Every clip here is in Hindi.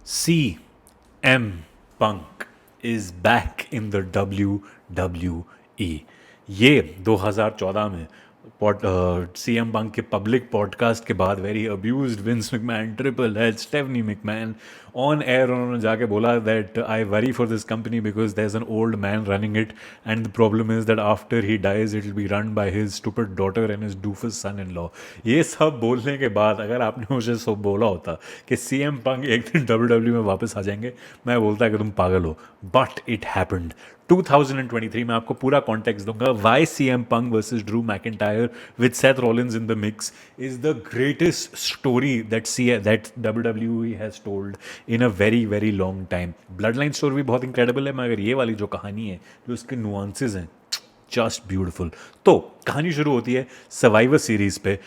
CM Punk is back in the WWE. ये 2014 में CM Punk के पब्लिक पॉडकास्ट के बाद very abused Vince McMahon, triple H, Stephanie McMahon on air उन्होंने जाके बोला that I worry for this company because there is an old man running it and the problem is that after he dies it will be run by his stupid daughter and his doofus son in law. ये सब बोलने के बाद अगर आपने मुझे सब बोला होता कि CM Punk एक दिन WWE में वापस आ जाएंगे, मैं बोलता कि तुम पागल हो. But it happened. 2023 में आपको पूरा कॉन्टेक्स्ट दूंगा. Why CM Punk versus Drew McIntyre with Seth Rollins in the mix is the greatest story that WWE has told in a very very long time. Bloodline story भी बहुत इंक्रेडिबल है, मगर ये वाली जो कहानी है, जो उसके नुआंसेस हैं, जस्ट ब्यूटिफुल. तो कहानी शुरू होती है सर्वाइवर सीरीज पे.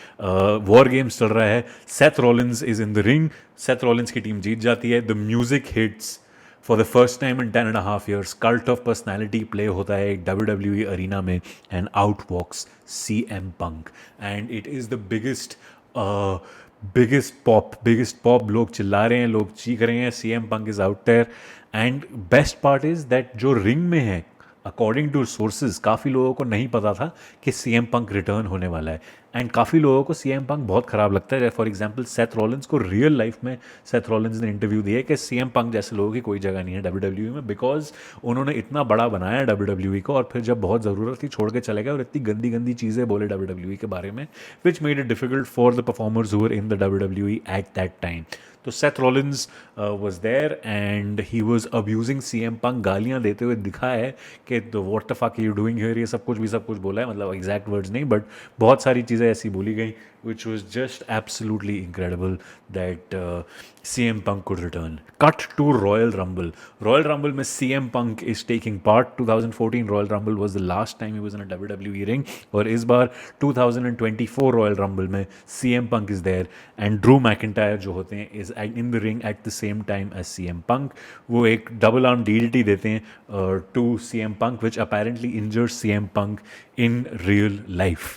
वॉर गेम्स चल रहा है. Seth Rollins is in the ring. Seth Rollins की टीम जीत जाती है. The music hits for the first time in 10.5 years. Cult of Personality play होता है एक WWE अरीना में and out walks CM Punk and it is the biggest pop. लोग चिल्ला रहे हैं, लोग चीख रहे हैं. CM Punk is out there and best part is that जो रिंग में है, अकॉर्डिंग टू सोर्सेज काफ़ी लोगों को नहीं पता था कि CM Punk रिटर्न होने वाला है. एंड काफ़ी लोगों को CM Punk बहुत ख़राब लगता है. फॉर एग्जांपल सेथ रॉलिन्स को रियल लाइफ में सेथ रॉलिन्स ने इंटरव्यू दिया है कि CM Punk जैसे लोगों की कोई जगह नहीं है WWE में, बिकॉज उन्होंने इतना बड़ा बनाया WWE को और फिर जब बहुत ज़रूरत थी छोड़ के चले गए और इतनी गंदी गंदी चीज़ें बोले WWE के बारे में, which made it difficult for the performers who were in the WWE at that time. तो Seth Rollins was there and he was abusing CM Punk. गालियाँ देते हुए दिखा है कि what the fuck you doing here. ये सब कुछ बोला है, मतलब एग्जैक्ट वर्ड्स नहीं, बट बहुत सारी चीज़ें ऐसी बोली गई which was just absolutely incredible that CM Punk could return. Cut to Royal Rumble. Royal Rumble में CM Punk is taking part. 2014 Royal Rumble was the last time he was in a WWE ring. और इस बार 2024 Royal Rumble में CM Punk is there and Drew McIntyre जो होते हैं is in the ring at the same time as CM Punk. वो एक double arm DDT देते हैं to CM Punk which apparently injures CM Punk in real life.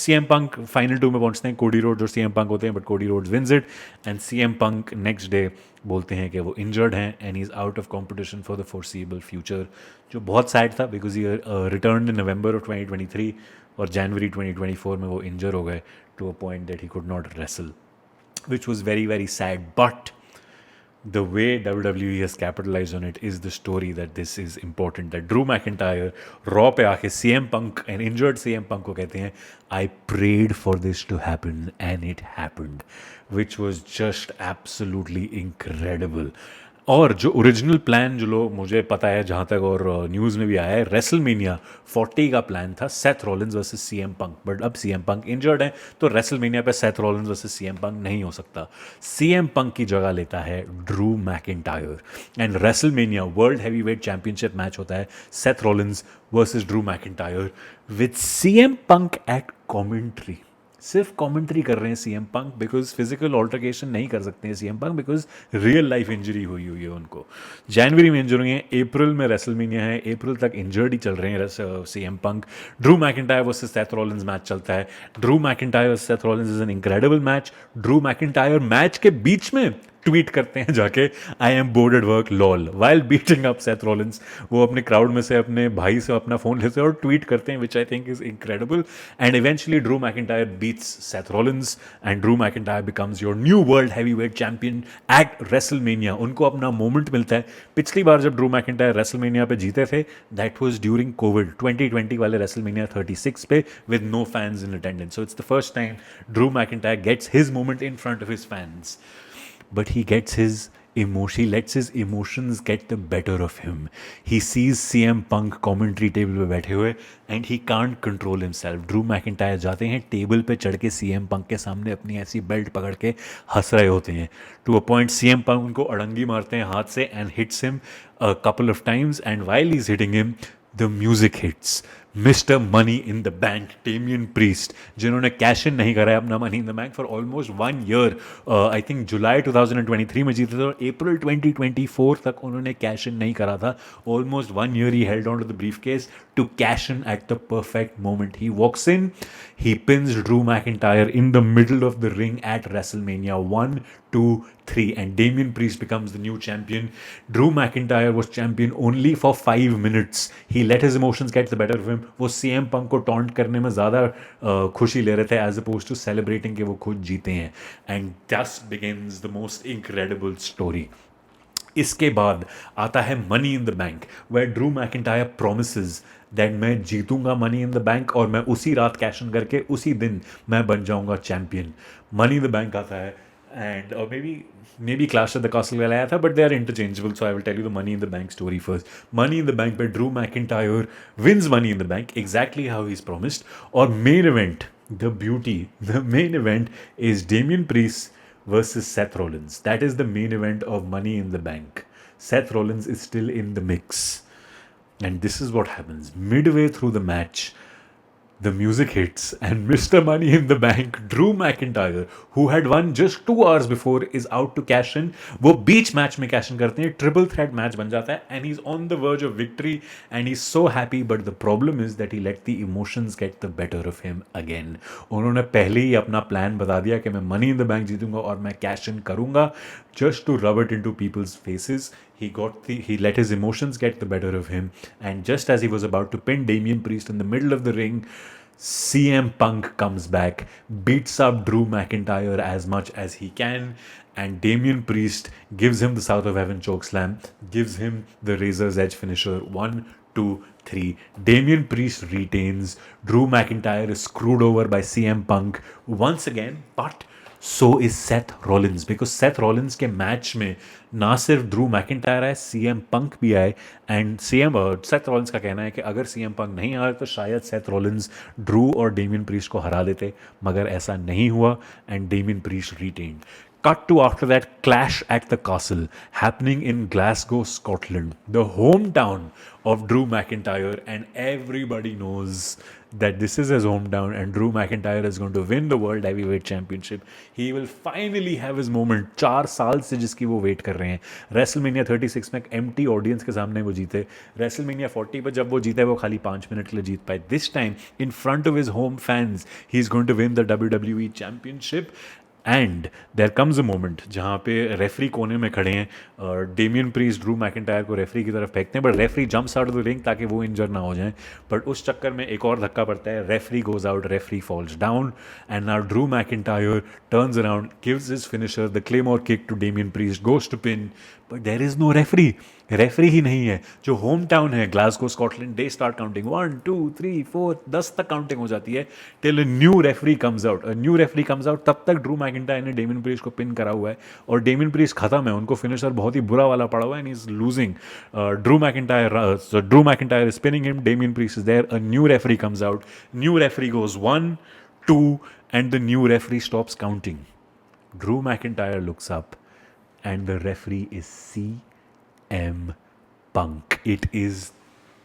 CM Punk final 2 में पहुंचते हैं. कोडी रोड जो CM Punk होते हैं, but Cody Rhodes wins it and CM Punk next day बोलते हैं कि वो इंजर्ड हैं and he is out of competition for the foreseeable future, जो बहुत सैड था बिकॉज ये रिटर्न इन नवंबर ऑफ 2023 और जनवरी 2024 में वो इंजर हो गए to a point that he could not wrestle, which was very very sad. But the way WWE has capitalized on it is the story that this is important. That Drew McIntyre Raw पे आके CM Punk and injured CM Punk को कहते हैं I prayed for this to happen and it happened, which was just absolutely incredible. और जो ओरिजिनल प्लान जो लोग मुझे पता है जहाँ तक और न्यूज़ में भी आया है, रेसलमेनिया 40 का प्लान था Seth Rollins versus CM Punk. But अब CM Punk इंजर्ड है तो रेसलमेनिया पे Seth Rollins versus CM Punk नहीं हो सकता. CM Punk की जगह लेता है Drew McIntyre and WrestleMania World Heavyweight Championship match होता है Seth Rollins versus Drew McIntyre with CM Punk at commentary. सिर्फ कमेंट्री कर रहे हैं CM Punk because physical altercation नहीं कर सकते हैं CM Punk because real life injury हुई है उनको. जनवरी में इंजर हुई है, अप्रैल में रेसलमेनिया है, अप्रैल तक इंजर्ड ही चल रहे हैं CM Punk. Drew McIntyre versus Seth Rollins match चलता है. Drew McIntyre versus Seth Rollins is an incredible match. Drew McIntyre match के बीच में ट्वीट करते हैं जाके I am board at work lol while beating up Seth Rollins. वो अपने क्राउड में से अपने भाई से अपना फोन लेते हैं और ट्वीट करते हैं which I think is incredible. And eventually Drew McIntyre beats Seth Rollins and Drew McIntyre becomes your new world heavyweight champion at WrestleMania. उनको अपना मोमेंट मिलता है. पिछली बार जब ड्रू मैकिंटायर रेसलमेनिया पे जीते थे दैट वाज ड्यूरिंग कोविड 2020 वाले रेसलमेनिया 36 पे with no fans in attendance. So it's the first time Drew McIntyre gets his moment in front of his fans. But he lets his emotions get the better of him. He sees CM Punk commentary table पे बैठे हुए and he can't control himself. Drew McIntyre जाते हैं टेबल पे चढ़ के CM Punk के सामने अपनी ऐसी बेल्ट पकड़ के हंस रहे होते हैं. To a point CM Punk उनको अड़ंगी मारते हैं हाथ से and hits him a couple of times and while he's hitting him the music hits. Mister money in the bank Damian Priest, जिन्होंने कैश इन नहीं करा है अपना money in the bank for almost 1 year. I think July 2023 में जीते थे और अप्रैल 2024 तक उन्होंने कैश इन नहीं करा था। ऑलमोस्ट 1 ईयर ही held on to the briefcase to cash in at the perfect moment. He walks in, he pins Drew McIntyre in the middle of the ring at WrestleMania 1, 2, 3, and Damian Priest becomes the new champion. Drew McIntyre was champion only for 5 minutes. He let his emotions get the better of him. वो CM Punk को taunt करने में ज़्यादा खुशी ले रहे थे as opposed to celebrating कि वो खुद जीते हैं. And thus begins the most incredible story. इसके बाद आता है Money in the Bank, where Drew McIntyre promises that मैं जीतूंगा मनी इन द बैंक और मैं उसी रात कैश इन करके उसी दिन मैं बन जाऊंगा champion. Money in the bank आता है and maybe clash at the castle वाला आया था, but they are interchangeable, so I will tell you the money in the bank story first. Money in the bank पे Drew McIntyre wins money in the bank exactly how he is promised. और main event, the main event is Damian Priest versus Seth Rollins. That is the main event of Money in the Bank. Seth Rollins is still in the mix. And this is what happens. Midway through the match, the music hits, and Mr. Money in the Bank, Drew McIntyre, who had won just 2 hours before, is out to cash in. वो बीच मैच में कैश इन करते हैं, ट्रिपल थ्रेट मैच बन जाता है, and he's on the verge of victory, and he's so happy. But the problem is that he let the emotions get the better of him again. उन्होंने पहले ही अपना प्लान बता दिया कि मैं मनी इन द बैंक जीतूंगा और मैं कैश इन करूंगा, just to rub it into people's faces. He let his emotions get the better of him, and just as he was about to pin Damian Priest in the middle of the ring, CM Punk comes back, beats up Drew McIntyre as much as he can, and Damian Priest gives him the South of Heaven chokeslam, gives him the Razor's Edge finisher. 1, 2, 3. Damian Priest retains. Drew McIntyre is screwed over by CM Punk once again, but so is Seth Rollins, because Seth Rollins के मैच में ना सिर्फ ड्रू मैकिंटायर आए, CM पंक भी आए। एंड सेथ रॉलिन्स का कहना है कि अगर CM पंक नहीं आए तो शायद सेथ रॉलिन्स ड्रू और डेमियन प्रीस्ट को हरा देते, मगर ऐसा नहीं हुआ and Damien priest retained. Cut to after that clash at the castle happening in Glasgow, Scotland, the hometown of Drew McIntyre, and everybody knows that this is his hometown and Drew McIntyre is going to win the World Heavyweight Championship. He will finally have his moment. 4 साल से जिसकी वो वेट कर रहे हैं. WrestleMania 36 में एक empty audience के सामने वो जीते. WrestleMania 40 पर जब वो जीते वो खाली 5 मिनट के लिए जीत पाए. This time in front of his home fans he is going to win the WWE Championship. And there comes a moment जहाँ पे रेफरी कोने में खड़े हैं और डेमियन प्रीस्ट ड्रू मैकिंटायर को रेफरी की तरफ फेंकते हैं, but referee jumps out of the ring ताकि वो इंजर ना हो जाए. बट उस चक्कर में एक और धक्का पड़ता है, referee goes out, referee falls down, and now Drew McIntyre turns around, gives his finisher the Claymore kick to Damian Priest, goes to pin, but there is no referee. Referee ही नहीं है. जो होम टाउन है Glasgow Scotland, they start counting 1 2 3 4 10 तक काउंटिंग हो जाती है till a new referee comes out. New referee comes out, तब तक ड्रू मैकिंटायर ने डेमियन प्रीस्ट को पिन करा हुआ है और डेमियन प्रीस्ट खत्म है, उनको फिनिशर बहुत ही बुरा वाला पड़ा हुआ है and is losing. Drew McIntyre is pinning him, Damian Priest is there, a new referee comes out, new referee goes 1 2 and the new referee stops counting. Drew McIntyre looks up and the referee is CM Punk. It is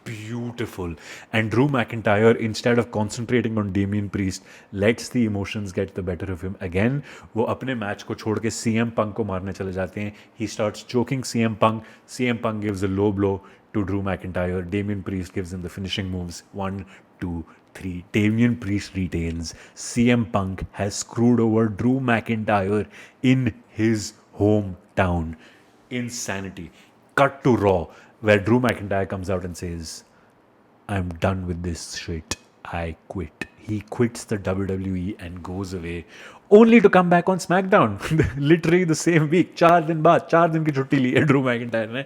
beautiful. And Drew McIntyre, instead of concentrating on Damian Priest, lets the emotions get the better of him again. वो अपने मैच को छोड़ के CM Punk को मारने चले जाते हैं. He starts choking CM Punk. CM Punk gives a low blow to Drew McIntyre. Damian Priest gives him the finishing moves. 1 2 3. Damian Priest retains. CM Punk has screwed over Drew McIntyre in his hometown. Insanity. Cut to Raw, where Drew McIntyre comes out and says, I'm done with this shit. I quit. He quits the WWE and goes away, only to come back on SmackDown. Literally the same week. 4 दिन बाद, 4 दिन की छुट्टी ली है ड्रू मैकिंटायर ने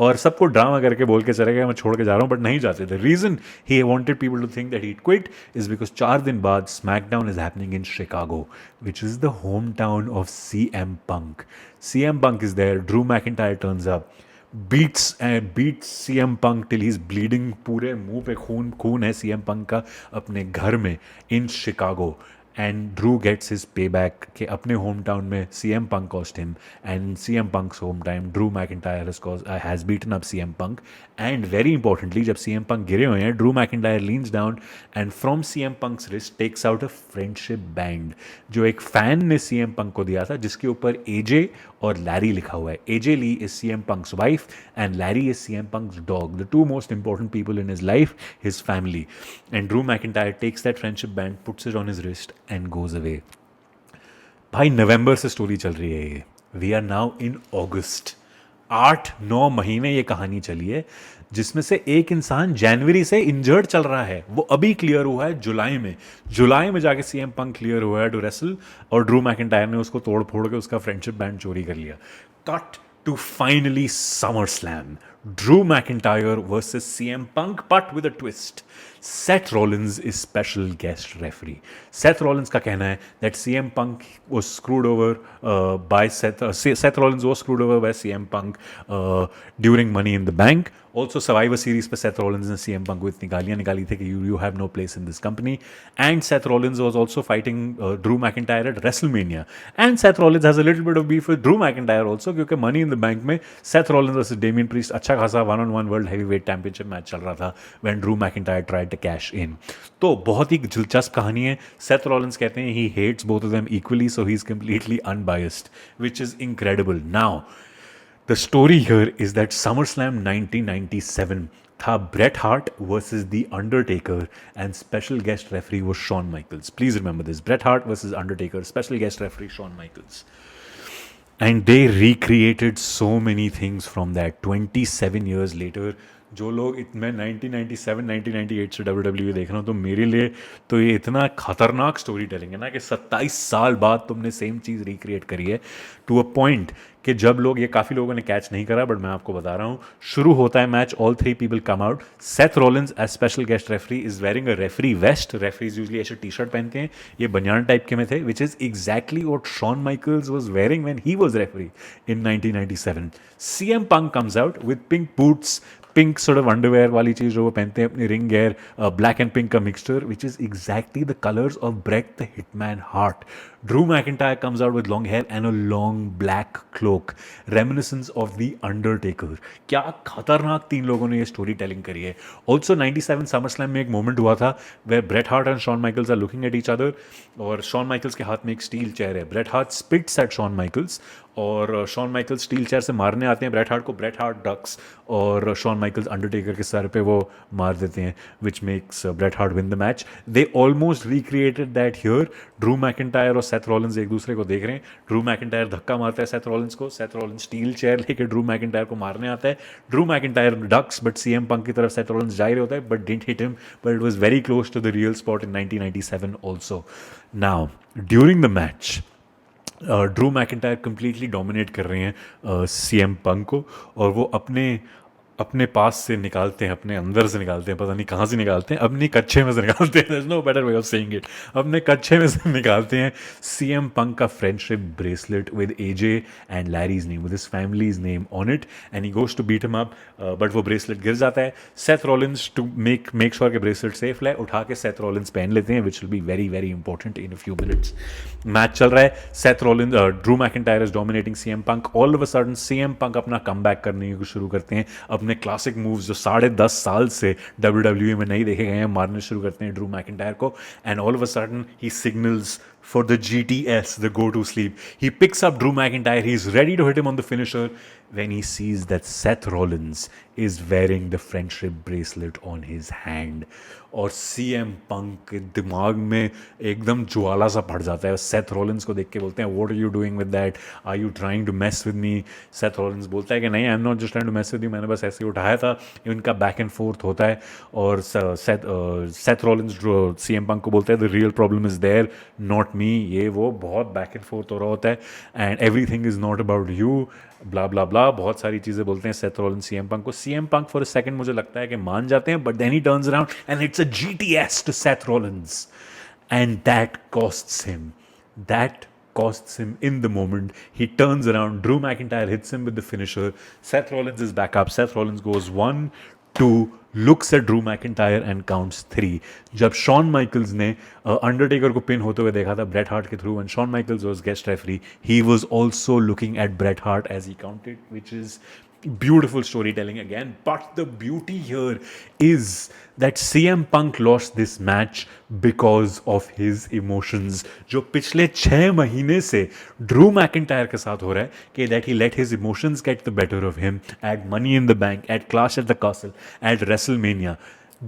और सबको ड्रामा करके बोल के चले गए मैं छोड़ के जा रहा हूँ, बट नहीं जाते. The reason he wanted people to think that he quit is because 4 दिन बाद SmackDown is happening in Chicago, which is the hometown of CM Punk. CM Punk is there. Drew McIntyre turns up, beats CM Punk till he's bleeding. पूरे मुंह पे खून है CM Punk का अपने घर में in Chicago. and Drew gets his payback कि अपने hometown में CM Punk caused him, and CM Punk's hometown Drew McIntyre has beaten up CM Punk, and very importantly जब CM Punk गिरे हुए हैं Drew McIntyre leans down and from CM Punk's wrist takes out a friendship band जो एक fan ने CM Punk को दिया था जिसके ऊपर AJ और Larry लिखा हुआ है. AJ Lee is CM Punk's wife and Larry is CM Punk's dog, the two most important people in his life, his family. And Drew McIntyre takes that friendship band, puts it on his wrist and goes away. भाई नवंबर से स्टोरी चल रही है ये. वी आर नाउ इन अगस्त. 8-9 महीने ये कहानी चली है जिसमें से एक इंसान जनवरी से इंजर्ड चल रहा है. वो अभी क्लियर हुआ है जुलाई में जाके सीएम पंक क्लियर हुआ है टू रेसल और ड्रू मैकिंटायर ने उसको तोड़ फोड़ के उसका फ्रेंडशिप बैंड चोरी कर लिया. Cut to finally SummerSlam. Drew McIntyre versus CM Punk, but with a twist. Seth Rollins is special guest referee. Seth Rollins का कहना है that CM Punk was screwed over by Seth Rollins was screwed over by CM Punk during Money in the Bank. Also Survivor Series पे Seth Rollins ने CM Punk को इतनी गालियाँ निकाली थी कि you have no place in this company. And Seth Rollins was also fighting Drew McIntyre at WrestleMania. And Seth Rollins has a little bit of beef with Drew McIntyre also क्योंकि Money in the Bank में Seth Rollins versus Damian Priest अच्छा खासा 1-on-1 World Heavyweight Championship match चल रहा था when Drew McIntyre tried to cash in. तो बहुत ही दिलचस्प कहानी है. Seth Rollins कहते हैं he hates both of them equally so he's completely unbiased, which is incredible. Now the story here is that SummerSlam 1997 था Bret Hart versus The Undertaker and special guest referee was Shawn Michaels. Please remember this. Bret Hart versus Undertaker, special guest referee Shawn Michaels. And they recreated so many things from that 27 years later. जो लोग मैं 1997 1998 से WWE देख रहा हूँ तो मेरे लिए तो ये इतना खतरनाक स्टोरी टेलिंग है ना कि 27 साल बाद तुमने सेम चीज़ रिक्रिएट करी है टू अ पॉइंट कि जब लोग ये काफ़ी लोगों ने कैच नहीं करा बट मैं आपको बता रहा हूँ. शुरू होता है match, all 3 people come out. Seth Rollins as special guest referee is wearing a referee vest. Referees usually ऐसे टी शर्ट पहनते हैं, ये बनियान टाइप के में थे, which is exactly what Shawn Michaels was wearing when he was referee in 1997. CM Punk comes out with pink boots, pink sort of underwear वाली चीज़ जो वो पहनते हैं अपनी ring gear, black and pink का mixture which is exactly the colours of Bret the Hitman Hart. Drew McIntyre comes out with long hair and a long black cloak, reminiscence of The Undertaker. क्या खतरनाक 3 लोगों ने ये स्टोरी टेलिंग करी है. ऑल्सो 97 SummerSlam में एक मोमेंट हुआ था where Bret Hart and Shawn Michaels are looking at each other और Shawn Michaels के हाथ में एक स्टील चेयर है. Bret Hart spits at Shawn Michaels और शॉन माइकल्स स्टील चेयर से मारने आते हैं ब्रेट हार्ट को. ब्रेट हार्ट डक्स और शॉन माइकल्स अंडरटेकर के सर पे वो मार देते हैं which makes Bret Hart win the match. They almost recreated that here. Drew McIntyre और सेथ रॉलिन्स एक दूसरे को देख रहे हैं. ड्रू मैकिंटायर धक्का मारता है सेथ रॉलिन्स को, सेथ रॉलिन्स स्टील चेयर लेके ड्रू मैकिंटायर को मारने आता है. Drew McIntyre ducks but CM Punk की तरफ सेथ रॉलिन्स जा ही होता है but didn't hit him, but it was very close to the real spot in 1997 also. Now during the match Drew McIntyre completely dominate कर रहे हैं सीएम पंक को और वो अपने पास से निकालते हैं, अपने अंदर से निकालते हैं, पता नहीं कहाँ से निकालते हैं, अपनी कच्छे में से निकालते हैं. there's no better way of saying it. अपने कच्छे में से निकालते हैं सीएम पंक का friendship bracelet with AJ and Larry's name, with his family's name on it, and he goes to beat him up but वो ब्रेसलेट गिर जाता है. Seth Rollins to make sure के ब्रेसलेट सेफ लाए उठा के सेथ रॉलिन्स पहन लेते हैं which will be very very important in a few minutes. Match चल रहा है, Seth Rollins Drew McIntyre is dominating CM Punk. All of a sudden CM Punk अपना कम बैक करने को शुरू करते हैं. अपने क्लासिक मूव्स जो 10.5 साल से WWE में नहीं देखे गए हैं मारने शुरू करते हैं ड्रू मैकिंटायर को. And all of a sudden he signals for the GTS, the go to sleep. He picks up Drew McIntyre. He's ready to hit him on the finisher when he sees that Seth Rollins is wearing the friendship bracelet on his hand. और CM Punk के दिमाग में एकदम ज्वाला सा पड़ जाता है. सेथ रॉलिन्स को देख के बोलते हैं what are you doing with that, are you trying to mess with me. Seth Rollins बोलता है कि नहीं, I am not just trying to mess with you, मैंने बस ऐसे ही उठाया था. इनका बैक एंड फोर्थ होता है और सेथ रॉलिन्स CM Punk को बोलता है the real problem is there not me. ये वो बहुत बैक एंड फोर्थ हो रहा होता है and everything is not about you, blah blah blah, बहुत सारी चीज़ें बोलते हैं सेथ रॉलिन्स सीएम पंक को. CM Punk for a second मुझे लगता है कि मान जाते हैं बट देन ही turns around and it's a GTS to Seth Rollins and that costs him. That costs him in the moment. He turns around. Drew McIntyre hits him with the finisher. Seth Rollins is back up. Seth Rollins goes 1, 2, looks at Drew McIntyre and counts 3. जब शॉन माइकल्स ने अंडरटेकर को पिन होते हुए देखा था ब्रेट हार्ट के थ्रू, and Shawn Michaels was guest referee, he was also looking at Bret Hart as he counted, which is beautiful storytelling again. But the beauty here is that CM Punk lost this match because of his emotions. जो पिछले 6 महीने से ड्रू मैकिंटायर के साथ हो रहा है कि that he let his emotions get the better of him at Money in the Bank, at Clash at the Castle, at WrestleMania.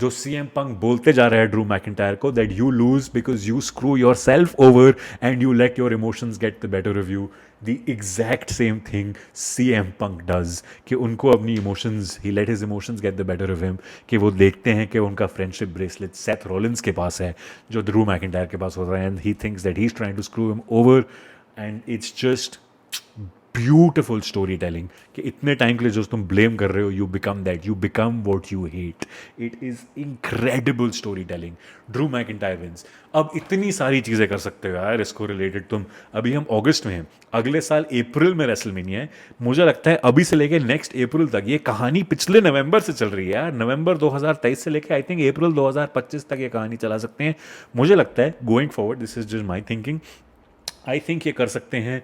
जो CM Punk बोलते जा रहा है ड्रू मैकिंटायर को that you lose because you screw yourself over and you let your emotions get the better of you. The exact same thing CM Punk does कि उनको अपनी emotions, he let his emotions get the better of him, कि वो देखते हैं कि उनका फ्रेंडशिप ब्रेसलेट सेथ रॉलिंस के पास है जो ड्रू मैकिंटायर के पास होता है, and he thinks that he's trying to screw him over, and it's just beautiful story telling कि इतने टाइम के लिए जो तुम ब्लेम कर रहे हो, you become that, you become what you hate. It is incredible story telling. Drew McIntyre wins. अब इतनी सारी चीज़ें कर सकते हो यार इसको रिलेटेड तुम. अभी हम अगस्त में हैं, अगले साल अप्रैल में रेसलमेनिया है. मुझे लगता है अभी से लेके नेक्स्ट अप्रैल तक, ये कहानी पिछले नवंबर से चल रही है यार. नवंबर 2023 से लेके आई थिंक अप्रैल 2025 तक ये कहानी चला सकते हैं. मुझे लगता है going forward, this is just my thinking, I think ये कर सकते हैं.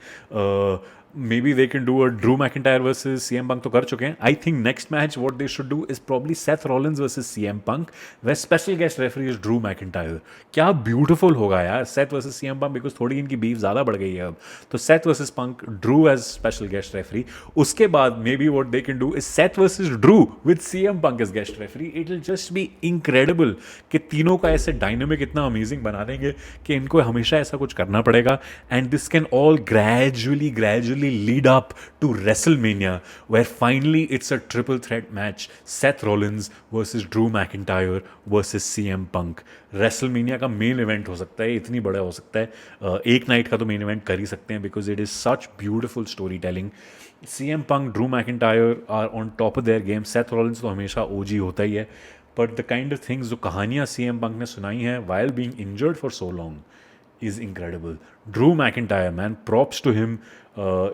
Maybe they can do a Drew McIntyre versus CM Punk तो कर चुके हैं. I think next match what they should do is probably Seth Rollins versus CM Punk where special guest referee is Drew McIntyre. क्या beautiful होगा यार Seth versus CM Punk, because थोड़ी इनकी beef ज़्यादा बढ़ गई है अब. तो Seth versus Punk, Drew as special guest referee. उसके बाद maybe what they can do is Seth versus Drew with CM Punk as guest referee. It will just be incredible कि तीनों का ऐसे dynamic इतना amazing बना देंगे कि इनको हमेशा ऐसा कुछ करना पड़ेगा. And this can all gradually lead up to WrestleMania, where finally it's a triple threat match: Seth Rollins versus Drew McIntyre versus CM Punk. WrestleMania का मेन इवेंट हो सकता है, इतनी बड़ा हो सकता है. एक नाइट का तो मेन इवेंट कर ही सकते हैं, because it is such beautiful story telling. CM Punk, Drew McIntyre are on top of their game. Seth Rollins तो हमेशा OG होता ही है, but the kind of things जो कहानियाँ CM Punk ने सुनाई हैं while being injured for so long is incredible. Drew McIntyre, man, props to him.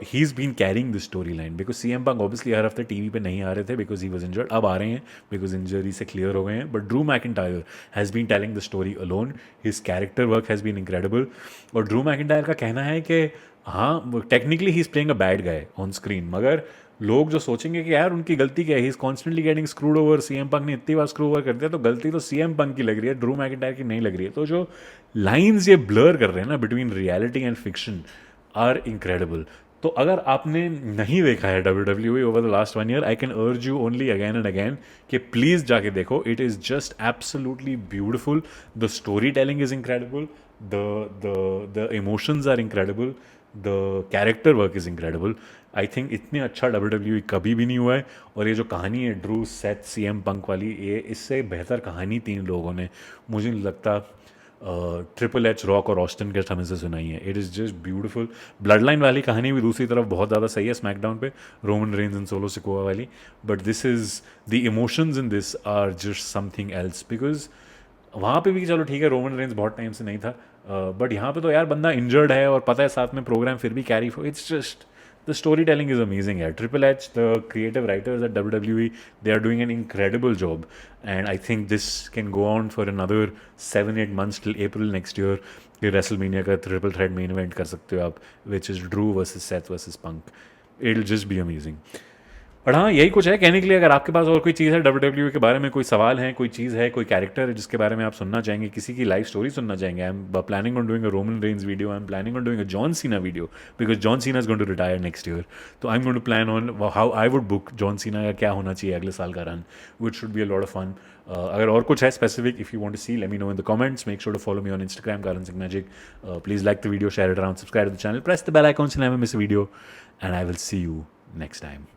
He's been carrying this storyline because CM Punk obviously हर हफ्ते टीवी पे नहीं आ रहे थे because he was injured. अब आ रहे हैं because injury से clear हो गए हैं. But Drew McIntyre has been telling the story alone. His character work has been incredible. और Drew McIntyre का कहना है कि हाँ, technically he is playing a bad guy on screen, मगर लोग जो सोचेंगे कि यार उनकी गलती क्या है, he is constantly getting screwed over, CM Punk ने इतनी बार स्क्रू ओवर कर दिया, तो गलती तो CM Punk की लग रही है, ड्रू मैकिंटायर की नहीं लग रही है. तो जो लाइंस ये ब्लर कर रहे हैं ना between reality and fiction are incredible. तो अगर आपने नहीं देखा है WWE over the last 1 year, I can urge you only again and again कि प्लीज़ जाके देखो. It is just absolutely beautiful. The story telling is incredible, the emotions are incredible, the character work is incredible. I think इतने अच्छा WWE कभी भी नहीं हुआ है. और ये जो कहानी है ड्रू सेथ CM Punk वाली, ये इससे बेहतर कहानी 3 लोगों ने मुझे नहीं लगता ट्रिपल एच, रॉक और ऑस्टिन के समय से सुनाई है. It is just beautiful. Blood line वाली कहानी भी दूसरी तरफ बहुत ज़्यादा सही है स्मैकडाउन पे, Roman Reigns and Solo Sikoa वाली. But this is the emotions in this are just something else, because वहाँ पे भी चलो ठीक है रोमन रेंज बहुत टाइम से नहीं था, बट यहाँ पे तो यार बंदा इंजर्ड है और पता है साथ में प्रोग्राम फिर भी carry for. It's just the storytelling is amazing. Yeah, Triple H, the creative writers at WWE, they are doing an incredible job, and I think this can go on for another 7-8 months till April next year. ये WrestleMania का triple threat main event कर सकते हो आप, which is Drew versus Seth versus Punk. It'll just be amazing. और हाँ, यही कुछ है कहने के लिए. अगर आपके पास और कोई चीज़ है WWE के बारे में, कोई सवाल है, कोई चीज़ है, कोई कैरेक्टर है जिसके बारे में आप सुनना चाहेंगे, किसी की लाइफ स्टोरी सुनना चाहेंगे, I am planning on doing a Roman Reigns video, I am planning on doing a John Cena video, because John Cena is going to retire next year. तो I am going to plan on how I would book John Cena का क्या होना चाहिए अगले साल का run, which should be a lot of fun. अगर और कुछ है specific, if you want to see, let me know in the comments. Make sure to follow me on Instagram, Karan Singh Magic. Please like the video, share it around, subscribe to the channel, press the bell icon so you never miss a video, and I will see you next time.